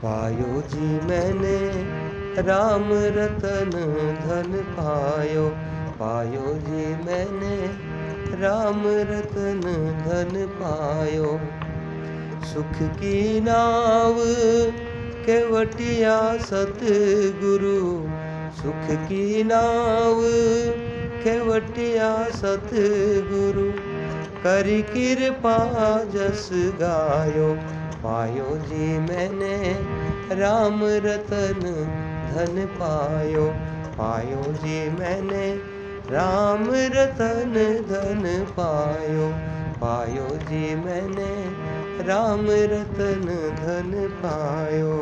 पायो जी मैंने राम रतन धन पायो। पायो जी मैंने राम रतन धन पायो। सुख की नाव केवटिया सतगुरु। सुख की नाव केवटिया सतगुरु। करी कृपा जस गायो। पायो जी मैंने राम रतन धन पायो। पायो जी मैंने राम रतन धन पायो। पायो जी मैंने राम रतन धन पायो।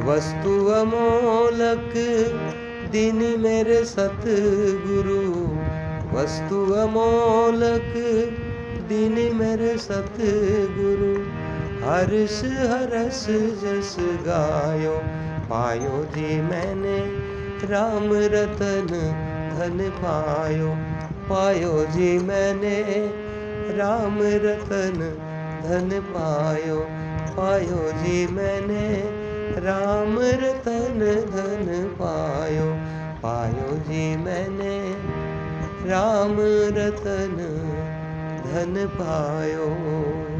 वस्तु अमोलक दीन मेरे सतगुरु। वस्तु अमोलक दीन मेरे सतगुरु। हर्ष हरस जस गायो। पायो जी मैंने राम रतन धन पायो। पायो जी मैंने राम रतन धन पायो। पायो जी मैंने राम रतन धन पायो। पायो जी मैंने राम रतन धन पायो।